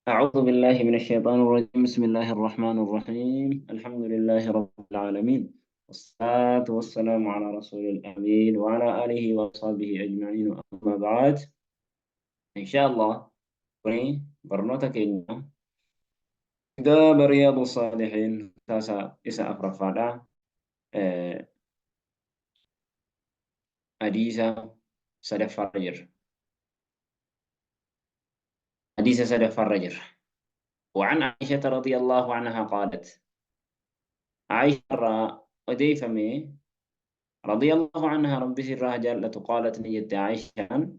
أعوذ بالله من الشيطان الرجيم. بسم الله الرحمن الرحيم. الحمد لله رب العالمين، والصلاة والسلام على رسول الأمين وعلى آله وصحبه أجمعين. أما بعد، إن شاء الله كوني برنوتك إن كتاب رياض الصالحين تاسع إسا أفرفادا أديسا سدف الرجر أديسا سدف الرجر. وعن عائشة رضي الله عنها قالت: عائشة أديف مي رضي الله عنها رب سرها جلة قالت نيت عائشة: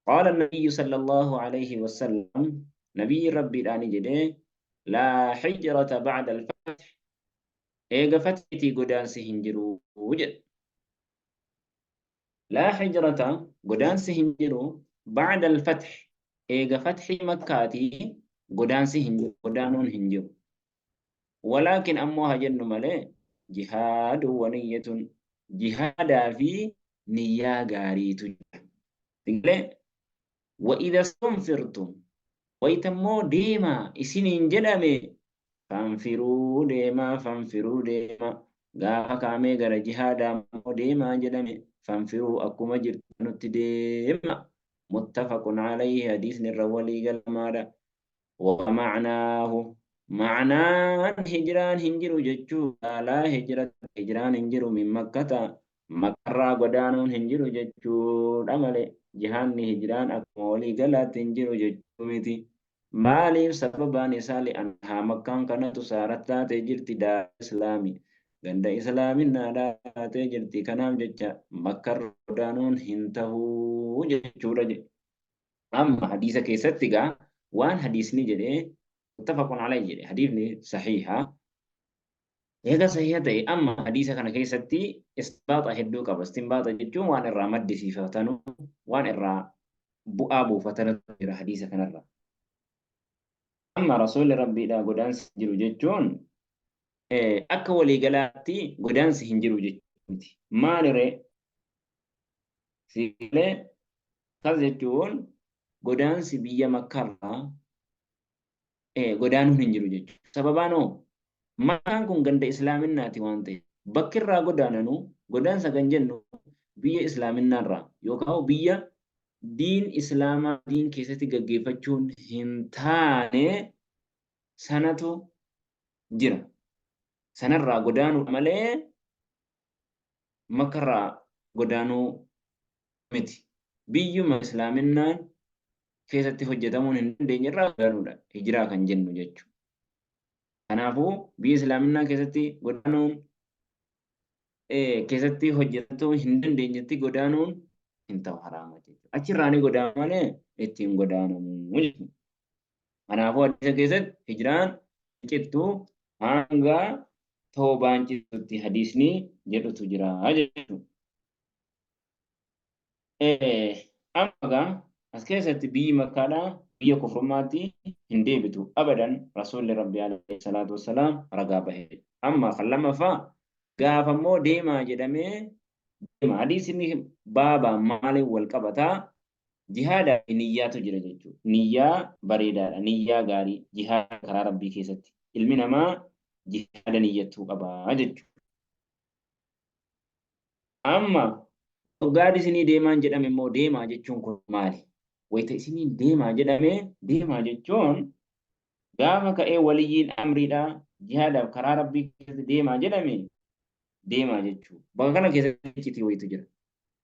قال النبي صلى الله عليه وسلم، نبي ربي الآن جده: لا حجرة بعد الفتح. إيغا فتحتي قدان سهنجرو وجد. لا حجرة قدان سهنجرو بعد الفتح. إيغا فتح مكاتي قدان سهنجرو قدانون هنجرو. ولكن أموها جن ملي جهاد ونية. جهادا في نية غاريتو. وإذا استنفرتم ويتمو ديما إسنين جدامي فانفروا ديما فانفروا ديما. غافا كامي غرا جهادا مو ديما جدامي فانفروا أكما جرتنت ديما. متفق عليه حديث الرولي قال ماذا ومعناه معنى هجران هنجر ججو لا هجرة هجران هنجر من مكة مكرا قدانون هنجر ججو أمالي جهان هجران أكمولي قلت هنجر ججو متي مالي سببا نسالي أنها مكان كانت سارتا تجرتي دا إسلامي غند إسلامي نادا تجرتي كنام ججا مكر قدانون هنتهو ججو رجي. أما حديثة كيستيغا وان حديثني جدي متفق عليه جدي حديثني صحيحة. هذا صحيح تي أما حديثة كان كيستي استباط هدو قبل استنباط جدون وان الرا مد صفتانو وان الرا بؤابو فتنة حديثة كان الرا. أما رسول ربي دا قدان سجلو جدون أكا ولي قلاتي قدان سهنجلو جدون ما نري سيلي كذجون قدان سبيا مكرا godaanuun hin jiru jechuudha. Sababaanoo maqaan kun ganda islaaminaati waan ta'eef bakki irraa godaananuu godaansa kan jennu biyya islaaminaarraa yookaan biyya diin islaamaa diin keessatti gaggeeffachuun hin taane sanatu jira. Sanarraa godaanuu malee makarraa godaanuu miti. Biyyuma islaaminaan keessatti hojjetamuun hin dandeenye irraa godaanuudha hijiraa kan jennu jechuudha. Kanaafuu biyya islaaminaa keessatti godaanuun keessatti hojjetamuu hin dandeenyetti godaanuun hin ta'u haraama jechuudha. Achirraanii godaanu malee ittiin godaanamu jechuudha. Kanaafuu hadiisa keessatti hijiraan cittuu hanga toobaan cittutti hadiisni jedhutu jira jechuudha. Amma as keessatti biyyi makkaadhaa biyya kufrummaatti hin deebitu abadan rasuulli rabbi alayhi salaatu wassalaam ragaa bahe. Amma kan lammaffaa gaafammoo deemaa jedhamee deema hadiisni baabaa maaliin wal qabataa jihaadaa fi niyyaatu jira jechuudha. Niyyaa bareedaadha, niyyaa gaarii jihaada karaa rabbii keessatti ilmi namaa jihaada niyyattuu qabaa jechuudha. Amma gaadi isinii deemaan jedhame immoo deemaa jechuun kun maali? Wayita isinii deemaa jedhame deemaa jechuun gaafa ka'ee waliyyiin amriidhaa jihaadaaf karaa rabbii keessatti deemaa jedhame deemaa jechuudha. Bakka kana keessatti iccitii wayitu jira.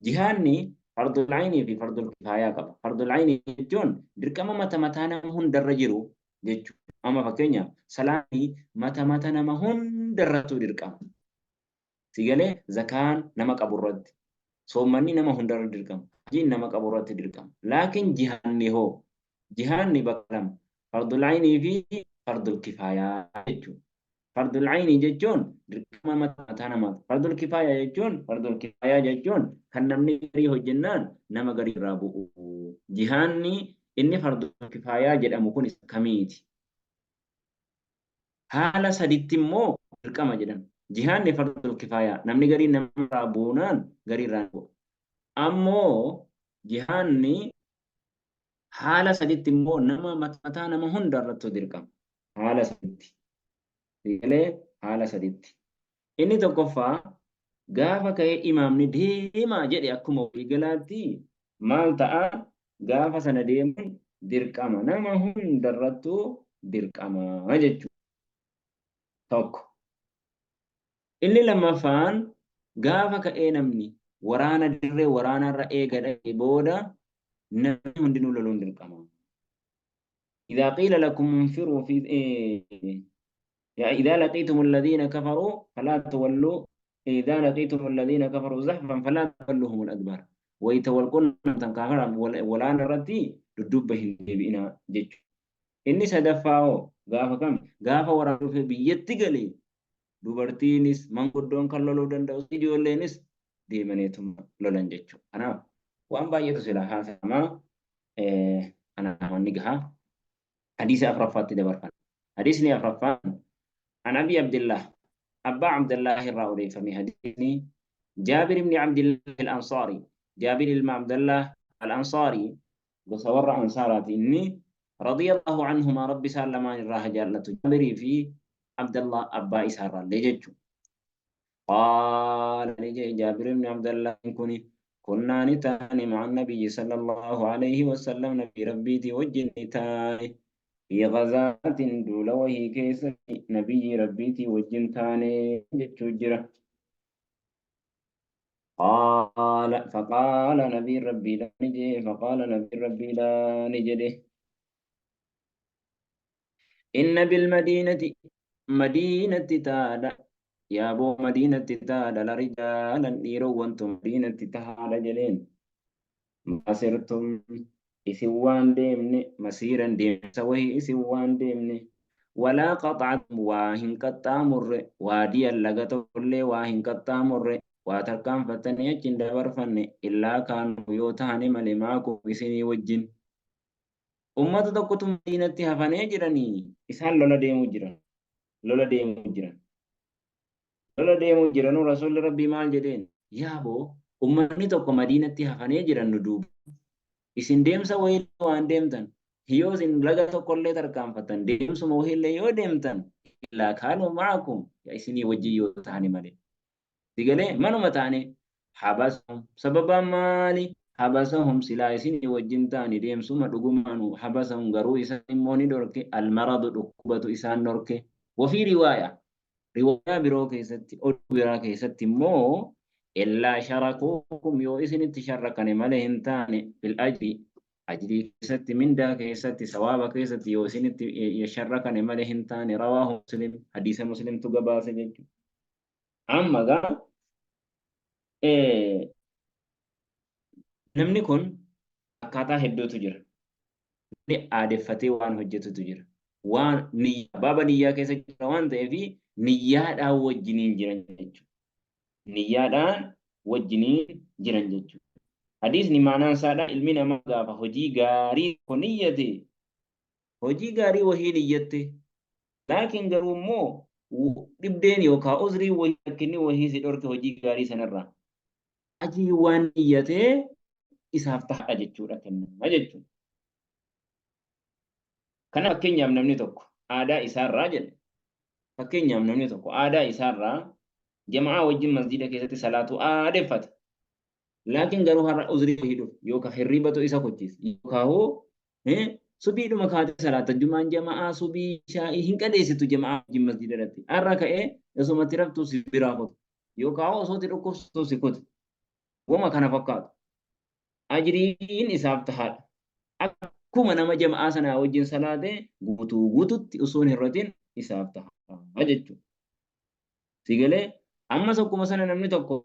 Jihaadni fardul aynii fi fardul kifaayaa qaba. Fardul aynii jechuun dirqama mataa nama hundarra jiru jechuudha. Amma fakkeenyaaf salaanii mataa nama hundarratu dirqama. Sigalee zakaan nama qaburratti. Soommanni nama hundarra dirqama. Hajiin nama qaburratti dirqama. Laakiin jihaadni hoo? Jihaadni bakka lama. Fardul aynii fi fardul kifaayaa jechuudha. Fardul aynii jechuun dirqama mataa namaati. Fardul kifaayaa jechuun kan namni garii hojjennaan nama garii irraa bu'u. Jihaadni inni fardul kifaayaa jedhamu kun kamiiti? Haala saditti immoo dirqama jedhama. Jihaadni fardul kifaayaa namni garii namarraa buunaan garii irraa bu'u. Ammoo jihaadni haala saditti immoo nama mataa nama hunda irratti dirqama. Haala saditti. Sigalee haala saditti. Inni tokkoffaa gaafa ka'ee imaamni deemaa jedhe akkuma waliigalaatti maal ta'a gaafa sana deemuun dirqama. Nama hunda irrattuu dirqama jechuudha. Tokko. Inni lammaffaan gaafa ka'ee namni waraana dirree waraanarra eega dhaqee booda namni hundinuu loluun dirqama. إذا قيل لكم انفروا في إذا لقيتم الذين كفروا فلا تولوا إذا لقيتم الذين كفروا زحفا فلا تولوهم الأدبار ويتولقون تنكافر ولا نرتي ددوبه بإنا جج إني سدفاو غافا كم غافا ورانو في بيتي قلي dubartiinis manguddoon kan loluu danda'u ijoolleenis deemaneetuma lolan jechuudha. Kanaaf waan baay'eetu sila haasamaa ana namoonni gahaa hadiisa afuraffaatti dabarfan. Hadiisni afuraffaan an Abi Abdillah abbaa Abdillah irraa odeeffame hadiisni Jaabir ibn Abdillah al-Ansaari Jaabir ilma Abdillah al-Ansaari gosa warra Ansaaraati inni radiyallahu anhuma rabbi isaan lamaan irraa jaallatu Jaabirii fi عبد الله أبا إسحاق لجج قال لجي جابر بن عبد الله كنا نتاني مع النبي صلى الله عليه وسلم نبي ربي توجه نتاني في غزاة دولوه كيس نبي ربي توجه تاني ججرة فقال نبي ربي لا نجي فقال نبي ربي لا نجده إن بالمدينة مدينة تادا يا أبو مدينة تادا لرجالا نيرو وانتم مدينة تادا جلين ما سرتم إسوان ديمني مسيرا ديم سوي إسوان ديمني ولا قطعت واهن كتامر وادي اللغة كل واهن كتامر واتركان فتني جند برفن إلا كانوا يوتاني ملماكو بسني وجن أمة تقوت مدينة هفني جراني إسان لولا ديمو جران lola deemu jiranu rasuulli rabbii maal jedheen yaaboo ummanni tokko madiinatti hafanii jiran nu duuba isin deemsa wayii waan deemtan yoo isin laga tokkollee tarkaanfatan deemsuma wahiillee yoo deemtan illaa kaanuu ma'akum yaa isinii wajjin yoo ta'ani malee digalee manuma taane habasahum sababaan maali habasahum silaa isinii wajjin ta'ani deemsuma dhugumaanu habasahum garuu isaan immoo ni dhorke almaradu dhukkubatu isaan dhorke وفي رواية بروك يستي أو براك يستي مو إلا شاركوكم يو إسن تشاركني مالهم تاني بالأجر أجري يستي من داك يستي ثوابك يستي يو إسن يشاركني مالهم تاني رواه مسلم حديث مسلم تقبا سجد أما قال نمني كن أكاتا هدو تجر آدفتي وان هجتو تجر waan baaba niyyaa keessa jira waan ta'eef niyyaadhaan wajjiniin jiran jechuudha. Niyyaadhaan wajjiniin jiran jechuudha. Hadiisni maanaan isaadha ilmi namaa gaafa hojii gaarii ko niyyate hojii gaarii wahii niyyatte laakiin garuu immoo dhibdeen yookaan uzrii wahii rakkinni wahii si dhorke hojii gaarii sanarraa ajii waan niyyatee isaaf ta'a jechuudha kennama jechuudha. Kana fakkeenyaaf namni tokko aadaa isaarraa jedhe fakkeenyaaf namni tokko aadaa isaarraa jamaa wajjin masjida keessatti salaatu aadeffata. Laakiin garuu har'a uzrii hidhu yookaan hirribatu isa kochis yookaan hoo subiidhuma kaatee salaata jumaan jamaa subii shaa'ii hin qadeessitu jamaa wajjin masjida irratti har'a ka'ee osumatti raftuu si biraa kutu yookaan hoo osooti dhukkubsatu si kutu wama kana fakkaatu ajriin isaaf tahaadha. Akkuma nama jamaa sanaa wajjin salaatee guutuutti osoo hin hir'atin isaaf ta'a jechuudha. Sigalee ammas akkuma sana namni tokko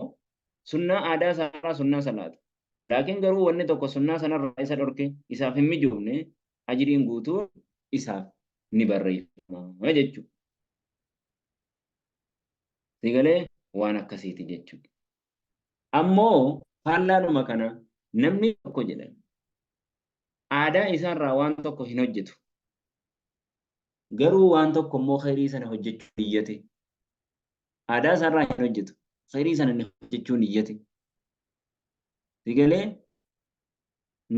sunnaa aadaa isaarraa sunnaa salaata. Laakiin garuu wanni tokko sunnaa sanarraa isa dhorke isaaf hin mijoofne ajriin guutuu isaaf ni barreeffama jechuudha. Sigalee waan akkasiiti jechuudha. Ammoo faallaadhuma kana namni tokko jedhan aadaa isaarraa waan tokko hin hojjetu. Garuu waan tokko immoo khayrii sana hojjechuu niyyate. Aadaa isaarraa hin hojjetu. Khayrii sana hojjechuu niyyate. Sigalee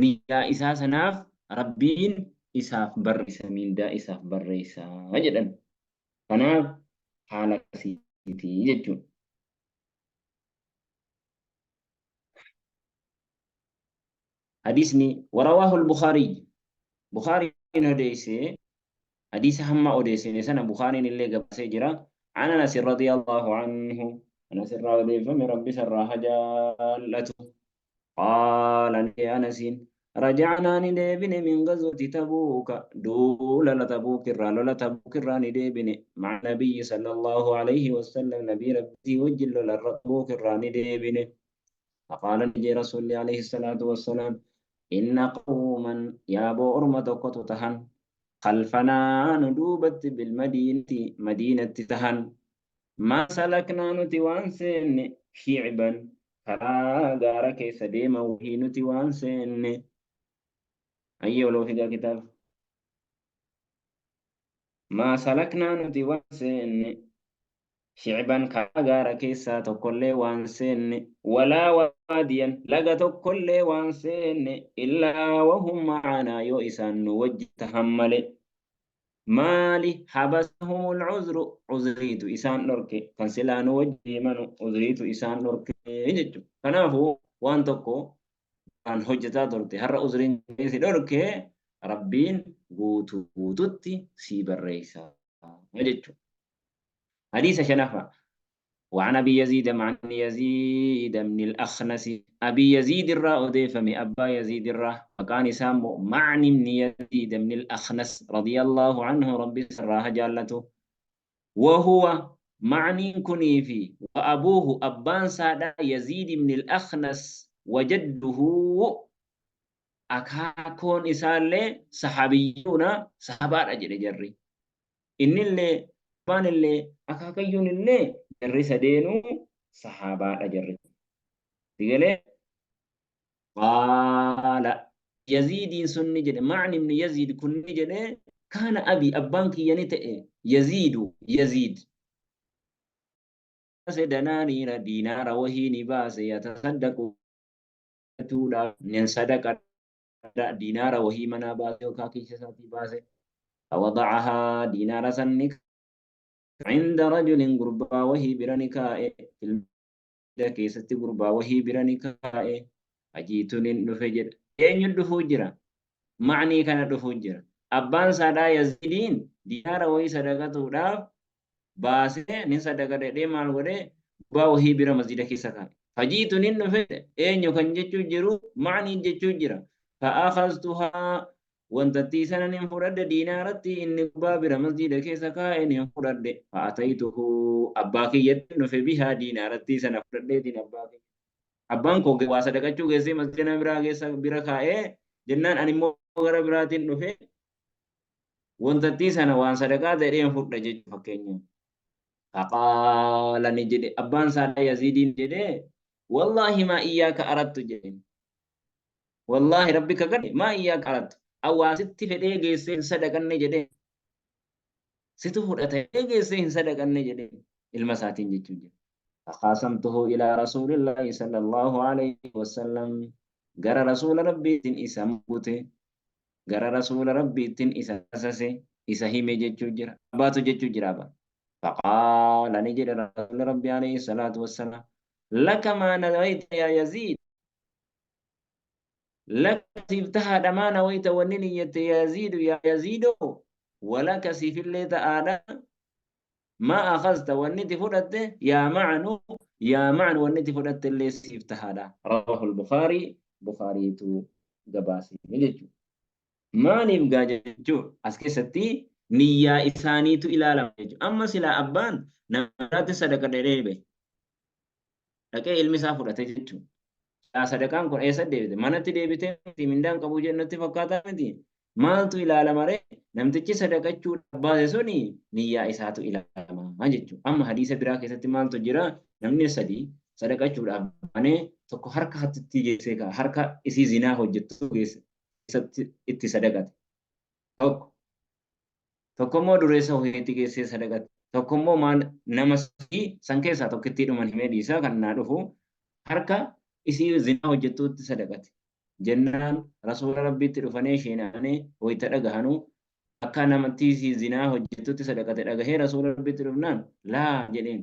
niyyaa isaa sanaaf rabbiin isaaf barreessa mindaa isaaf barreessa jedhan. Kanaaf haala akkasiiti jechuudha. Hadiisni warawaahu al-Bukhaarii. Bukhaariin odeessee حديث هم أوديسين سنة بخاري اللي قبل سجرة عن أنس رضي الله عنه أنس رضي فمن ربي سراها جالته قال لأنس رجعنا ندبن من غزوة تبوك دول لتبوك الرا تبوك الرا ندبن مع النبي صلى الله عليه وسلم نبي ربي وجل لتبوك الرا ندبن فقال نجي رسول الله عليه الصلاة والسلام إن قوما يا بو أرمة تهن خلفنا ندوبت بالمدينة مدينة تهن ما سلكنا نتوان سن شعبا فلا غارك سديما وهي نتوان سن أيوة لو في كتاب ما سلكنا نتوان سن شعبا كغارك ساتكل وان سن ولا واديا لغت كل وان سن إلا وهم معنا يؤسن وجه تحمل مالي حبسهم العذر عذريت إسان نركي كان سلان وجه من عذريت إسان نركي يجتو كنافو وان تكو كان حجتا ترتي هر عذرين سي نركي ربين غوتوتي سيب الرئيسة يجتو حديث شنفة وعن أبي يزيد مع يزيد من الأخنس أبي يزيد الراء ديفمي أبا يزيد الراء وكان سامو معني من يزيد من الأخنس رضي الله عنه ربي سراها جالته وهو معني كني في وأبوه أبان سادا يزيد من الأخنس وجده أكاكون إسالي صحابيون صحابات أجل جري إن اللي بان اللي أكاكيون اللي جري سدينو صحابات أجري تقولي قال يزيد سني جد معني من يزيد كن جد كان أبي أبانك ينتئ يزيد دنانير دينار وهي نباس يتصدق تودا من صدق دينار وهي مناباس وكاكي شساتي باس فوضعها دينار سنك عند رجل قربا وهي برنكاء في كيست قربا وهي برنكاء أجيتن نفجر أين يدفجر معني كان دفجر أبان سادا يزيدين دينار وهي صدقته داف باسه نين صدقة دي مال ودي با وهي بر مسجد كيسكا فجيتن نفجر أين يكن جتشو جرو معني جتشو جرا فأخذتها وانتتي سنن فرد دينارتي إن بابر مسجد كيسكا إن فرد فأتيته أباكي يدن في بها دينارتي سنن فرد دين أباكي أبان كو واسدقچو كيسي مسجد نبرا كيسا بركا جنان أنمو غرا براتين نفي وانتتي سنن وان صدقا دين فرد جيج فكينيو فقال نجد أبان سادا يزيدين جده والله ما إياك أردت جدين والله ربك قد ما إياك أردت أو ستي فدي جيسين صدقا نجده ستو فرأته جيسين صدقا نجده المساتين جيجو فقاسمته إلى رسول الله صلى الله عليه وسلم قرى رسول ربي تن إسامبوته قرى رسول ربي تن إساسسه إساهيمي جيجو جرا باتو جيجو جرابا فقال نجد رسول ربي عليه الصلاة والسلام لك ما نويت يا يزيد لك سيفتها ما نويت ونني يا يزيد يا يزيد ولك سيف اللي تعالى ما أخذت ونتي فرد يا معن ونتي فرد اللي سيفتها رواه البخاري بخاري تو جباسي نجد ما نبغى جدّو أسكتي نيا إساني تو إلى لام أما سلا أبان نمرات صدقة دريبه لكن علم سافر أتجدّو صدقان كون إيسا ديبته mana تديبته تيمندان كبوجة نتي فكاتا مدي مال تو إلى لام ري نمتجي صدقة شو باسوني نيا إساتو إلى لام ما جدّو أما حديث براك إساتي مال تجرا نمني سدي صدقة شو أبانه تكو حركة هتتيجي سيكا حركة إسي زنا هو جتّو جيس إتي صدقة tokkommoo dureessa hoheetti geessee sadaqate tokkommoo maal nama san keessaa tokkitti dhuman himee dhiisaa kan naa dhufu harka isii zinaa hojjettuutti sadaqate jennaan rasuula rabbiitti dhufanii sheenaanii wayita dhagahanu akka namattii zinaa hojjetutti sadaqate dhagahee rasuula rabbiitti dhufnaan laa jedheen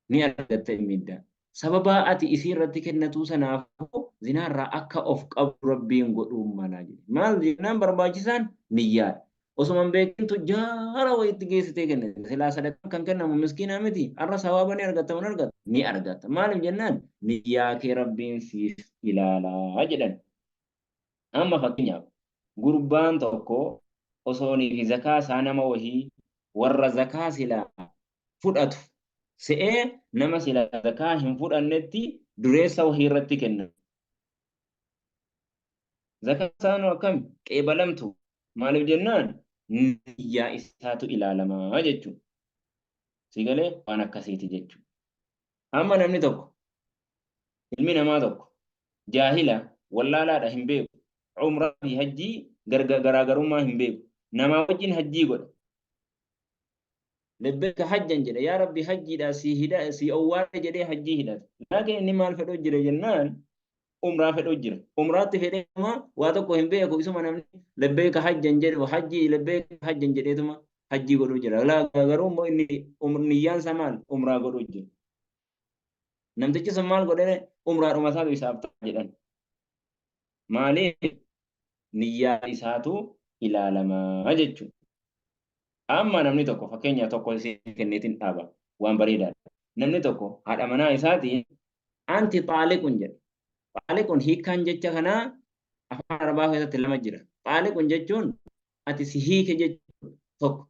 ni argatta midda sababa ati isii irratti kennatuu sanaafuu zinaarraa akka of qabu rabbiin godhuun malaa jedhe maal jennaan barbaachisaan niyyaadha osuma hin beekintu jaara wayitti geessitee kennite silaa sadaqaan kan kennamu miskiinaa miti har'a sawaaba ni argatta ni argatta maaliif jennaan niyyaa kee rabbiin siif ilaalaa jedhan amma fakkeenyaaf gurbaan tokko osoo ni zakaa isaa nama wahii warra zakaa silaa fudhatu se'ee nama silaa zakaa hin fudhannetti dureessa wahii irratti kenna. Zakaa isaanoo akkam qeebalamtu maaliif jennaan niyyaa isaatu ilaalamaa jechuudha. Si galee waan akkasiiti jechuudha. Amma namni tokko ilmi namaa tokko jaahila wallaalaadha hin beeku umraa fi hajjii garaagarummaa hin beeku nama wajjin hajjii godha. Labbeeka hajjan jedha yaa rabbi hajjiidha si owwaadha jedhee hajjii hidhata. Laakiin inni maal fedhoo jira jennaan umraa fedhoo jira. Umraatti fedhee waa tokko hin beeku isuma namni labbeeka hajjan jedhu hajjii labbeeka hajjan jedheetuma hajjii godhuu jira. Garuu immoo inni niyyaan isaa maal umraa godhuu jira. Namtichi sun maal godhee umraadhuma isaatu isaaf ta'a jedhan. Maaliif niyyaa isaatu ilaalamaa jechuudha. Amma namni tokko fakkeenya tokko isin kenneetiin dhaaba waan bareedaadha. Namni tokko haadha manaa isaatiin anti xaaliqun jedha. Xaaliqun hiikkaan jecha kanaa afaan arabaa keessatti lama jira. Xaaliqun jechuun ati si hiike jechuun tokko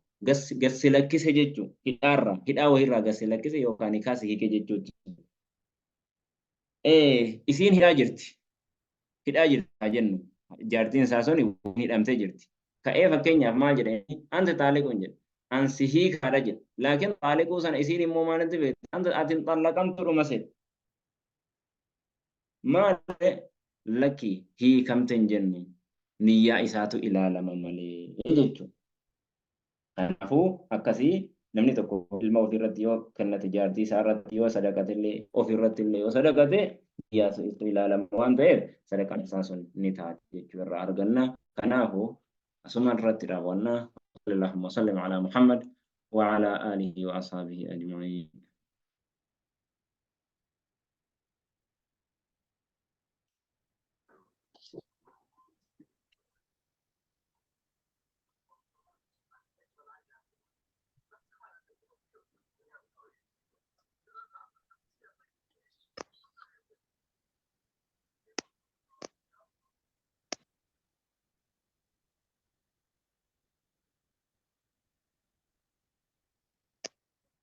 gassi lakkise jechuun hidhaa wayirraa gassi lakkise yookaan hiikaa si hiike jechuuti. Isiin hidhaa jirti. Hidhaa jirti jennu jaartiin isaa sun hidhamtee jirti. Ka'ee fakkeenyaaf maal jedhanii anti xaaliquun jedha. Ansi hiikaadha jedha. Laakiin xaaliquu sana isiin immoo maalitti beektu? Ati xallaqamtu dhuma seet. Maal lakki hiikamte hin jennu niyyaa isaatu ilaalama malee jechuudha. Kanaafuu akkasii namni tokko ilma ofirratti yoo kennate jaartii isaa irratti yoo sadaqate illee ofirratti illee yoo sadaqate niyyaa isaatu ilaalama waan ta'eef sadaqaan isaa sun ni taati jechuu irraa arganna. Kanaafuu أسمع الرد راونا اللهم صل على محمد وعلى آله وأصحابه أجمعين.